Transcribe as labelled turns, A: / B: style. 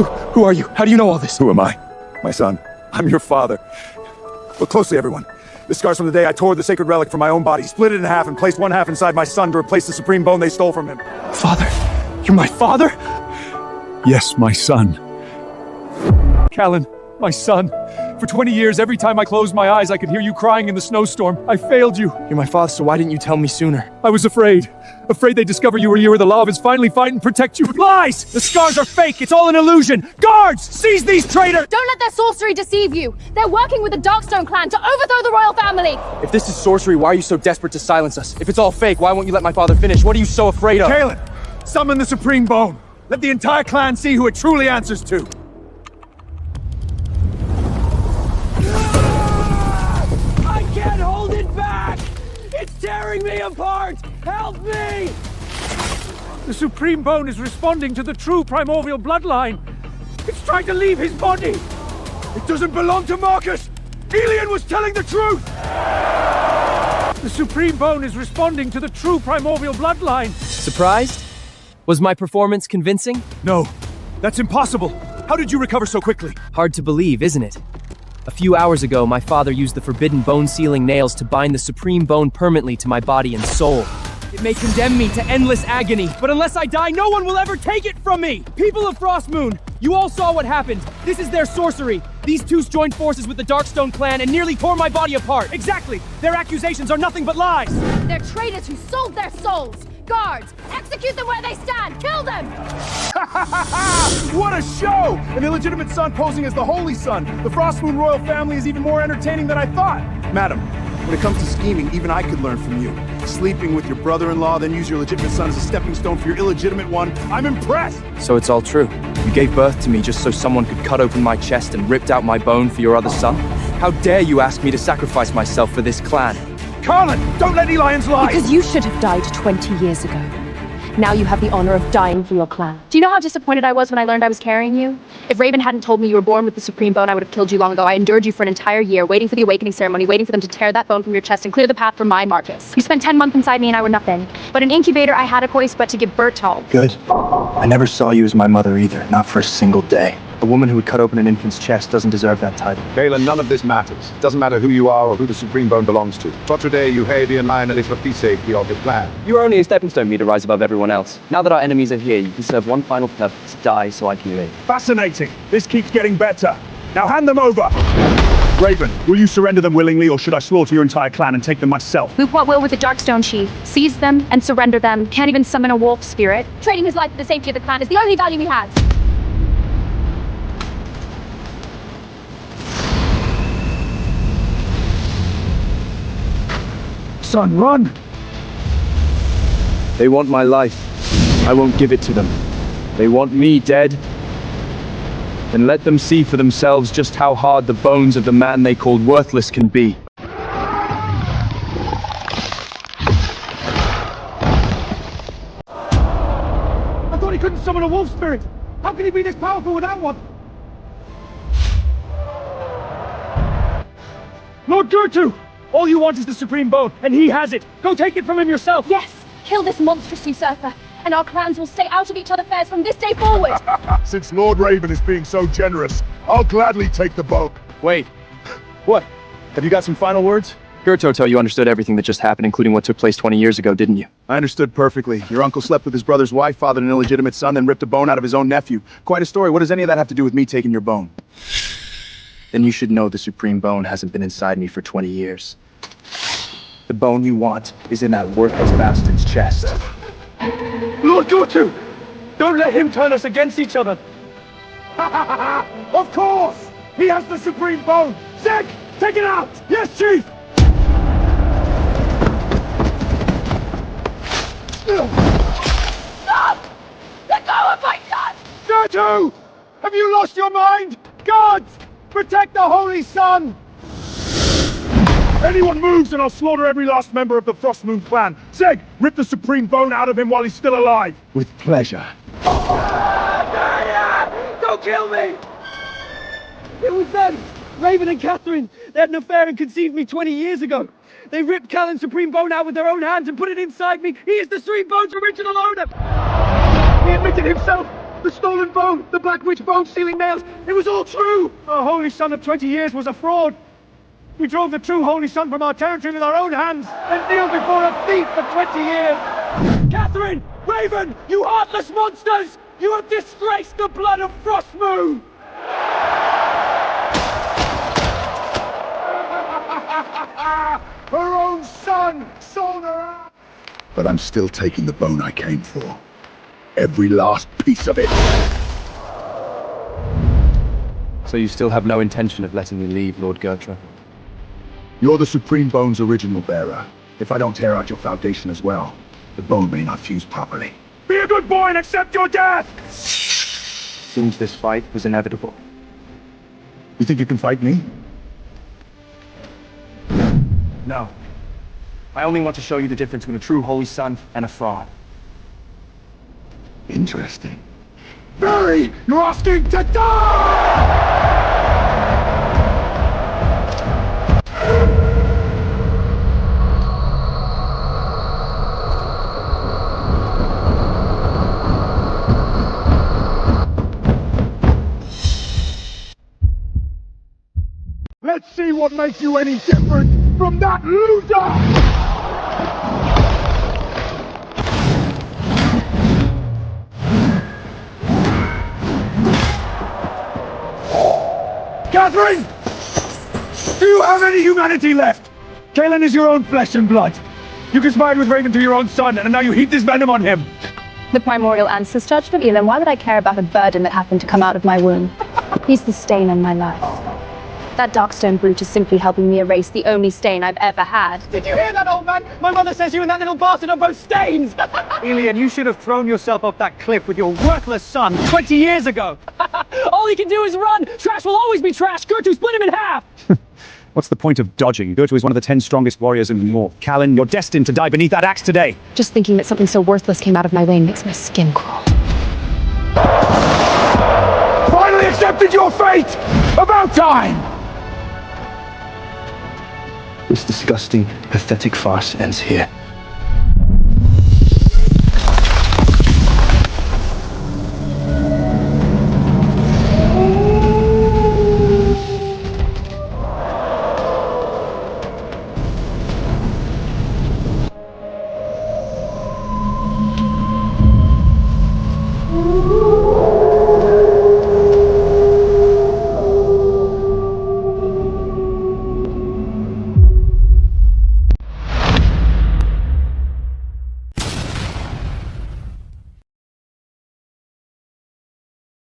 A: Who are you? How do you know all this?
B: Who am I? My son. I'm your father. Look closely, everyone. The scars from the day I tore the sacred relic from my own body, split it in half, and placed one half inside my son to replace the supreme bone they stole from him.
A: Father? You're my father?
B: Yes, my son.
A: Callan, my son. For 20 years, every time I closed my eyes, I could hear you crying in the snowstorm. I failed you. You're my father, so why didn't you tell me sooner? I was afraid. Afraid they'd discover you were here where the law of his finally fight and protect you. Lies! The scars are fake. It's all an illusion. Guards! Seize these traitors!
C: Don't let their sorcery deceive you. They're working with the Darkstone clan to overthrow the royal family.
A: If this is sorcery, why are you so desperate to silence us? If it's all fake, why won't you let my father finish? What are you so afraid of?
B: Callan! Summon the supreme bone! Let the entire clan see who it truly answers to!
A: I can't hold it back! It's tearing me apart! Help me! The Supreme Bone is responding to the true primordial bloodline. It's trying to leave his body!
B: It doesn't belong to Marcus! Elian was telling the truth!
A: The Supreme Bone is responding to the true primordial bloodline.
D: Surprised? Was my performance convincing?
B: No, that's impossible! How did you recover so quickly?
D: Hard to believe, isn't it? A few hours ago, my father used the forbidden bone-sealing nails to bind the Supreme Bone permanently to my body and soul. It may condemn me to endless agony, but unless I die, no one will ever take it from me! People of Frostmoon, you all saw what happened. This is their sorcery. These two joined forces with the Darkstone clan and nearly tore my body apart. Exactly! Their accusations are nothing but lies!
C: They're traitors who sold their souls. Guards, execute them where they stand. Kill them!
B: What a show! An illegitimate son posing as the Holy Son. The Frostmoon royal family is even more entertaining than I thought. Madam, when it comes to scheming, even I could learn from you. Sleeping with your brother-in-law, then use your legitimate son as a stepping stone for your illegitimate one. I'm impressed!
D: So it's all true. You gave birth to me just so someone could cut open my chest and ripped out my bone for your other son? How dare you ask me to sacrifice myself for this clan?
B: Carlin, don't let Elians lie!
E: Because you should have died 20 years ago. Now you have the honor of dying for your clan. Do you know how disappointed I was when I learned I was carrying you? If Raven hadn't told me you were born with the Supreme Bone, I would have killed you long ago. I endured you for an entire year, waiting for the awakening ceremony, waiting for them to tear that bone from your chest and clear the path for my Markless. You spent 10 months inside me and I were nothing. But an incubator, I had a choice but to give birth to all.
A: Good. I never saw you as my mother either, not for a single day. A woman who would cut open an infant's chest doesn't deserve that title.
F: Callan, none of this matters. It doesn't matter who you are or who the Supreme Bone belongs to. Today, you hate the line and it's for the safety of the plan.
D: You are only a stepping stone for me to rise above everyone else. Now that our enemies are here, you can serve one final purpose: die so I can live.
B: Fascinating. This keeps getting better. Now hand them over. Raven, will you surrender them willingly, or should I slaughter your entire clan and take them myself?
E: Move what will with the Darkstone Chief. Seize them and surrender them. Can't even summon a wolf spirit.
C: Trading his life for the safety of the clan is the only value he has.
B: Son, run!
D: They want my life. I won't give it to them. They want me dead. Then let them see for themselves just how hard the bones of the man they called worthless can be.
A: I thought he couldn't summon a wolf spirit. How can he be this powerful without one? Lord Gertu! All you want is the Supreme Bone, and he has it. Go take it from him yourself.
C: Yes, kill this monstrous usurper, and our clans will stay out of each other's affairs from this day forward.
F: Since Lord Raven is being so generous, I'll gladly take the bone.
D: Wait. What? Have you got some final words? Gertoto, you understood everything that just happened, including what took place 20 years ago, didn't you?
B: I understood perfectly. Your uncle slept with his brother's wife, fathered an illegitimate son, then ripped a bone out of his own nephew. Quite a story. What does any of that have to do with me taking your bone?
D: Then you should know the Supreme Bone hasn't been inside me for 20 years. The bone you want is in that worthless bastard's chest.
A: Lord Gertu! Don't let him turn us against each other.
B: Of course! He has the Supreme Bone! Zek, take it out! Yes, Chief!
C: Stop! Let go of my son!
B: Gertu! Have you lost your mind? Guards! Protect the Holy Sun! Anyone moves and I'll slaughter every last member of the Frostmoon clan. Zeg, rip the Supreme Bone out of him while he's still alive.
D: With pleasure.
A: Don't kill me! It was them! Raven and Catherine! They had an affair and conceived me 20 years ago. They ripped Callan's Supreme Bone out with their own hands and put it inside me. He is the Supreme Bone's original owner! He admitted himself! The stolen bone! The Black Witch bone stealing nails! It was all true! Our Holy Son of 20 years was a fraud! We drove the true Holy Son from our territory with our own hands and kneeled before a thief for 20 years! Catherine! Raven! You heartless monsters! You have disgraced the blood of Frostmoon!
B: Her own son sold her out! But I'm still taking the bone I came for. Every last piece of it.
D: So you still have no intention of letting me leave, Lord Gertrude?
B: You're the Supreme Bone's original bearer. If I don't tear out your foundation as well, the bone may not fuse properly.
A: Be a good boy and accept your death!
D: Seems this fight was inevitable.
B: You think you can fight me?
D: No. I only want to show you the difference between a true Holy Son and a fraud.
B: Interesting. Barry, you're asking to die! Let's see what makes you any different from that loser!
A: Catherine! Do you have any humanity left? Kaelin is your own flesh and blood. You conspired with Raven to your own son, and now you heap this venom on him.
E: The primordial ancestor from Elam, why would I care about a burden that happened to come out of my womb? He's the stain on my life. That Darkstone brute is simply helping me erase the only stain I've ever had.
A: Did you hear that, old man? My mother says you and that little bastard are both stains! Elian, you should have thrown yourself off that cliff with your worthless son 20 years ago! All he can do is run! Trash will always be trash! Gertrude, split him in half! What's the point of dodging? Gertrude is one of the 10 strongest warriors in the North. Callan, you're destined to die beneath that axe today!
E: Just thinking that something so worthless came out of my wing makes my skin crawl.
A: Finally accepted your fate! About time!
G: This disgusting, pathetic farce ends here.